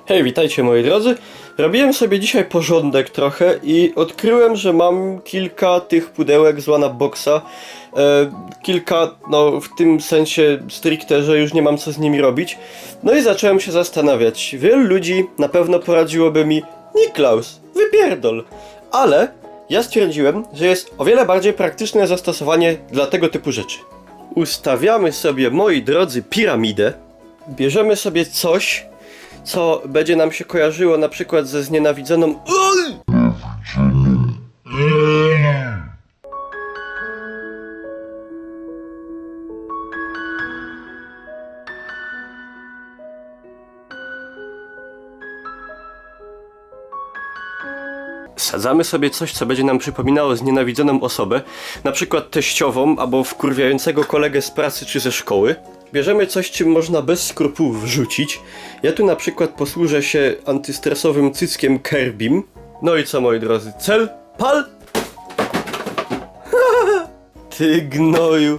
Hej, witajcie moi drodzy. Robiłem sobie dzisiaj porządek trochę i odkryłem, że mam kilka tych pudełek z One Up Boxa. Kilka, no w tym sensie stricte, że już nie mam co z nimi robić. No i zacząłem się zastanawiać. Wielu ludzi na pewno poradziłoby mi: Niklaus, wypierdol. Ale ja stwierdziłem, że jest o wiele bardziej praktyczne zastosowanie dla tego typu rzeczy. Ustawiamy sobie, moi drodzy, piramidę. Bierzemy sobie coś, co będzie nam się kojarzyło na przykład ze znienawidzoną Sadzamy sobie coś, co będzie nam przypominało znienawidzoną osobę, na przykład teściową albo wkurwiającego kolegę z pracy czy ze szkoły. Bierzemy coś, czym można bez skrupułów wrzucić. Ja tu na przykład posłużę się antystresowym cyckiem Kerbim. No i co, moi drodzy? Cel? Pal! Ty gnoju!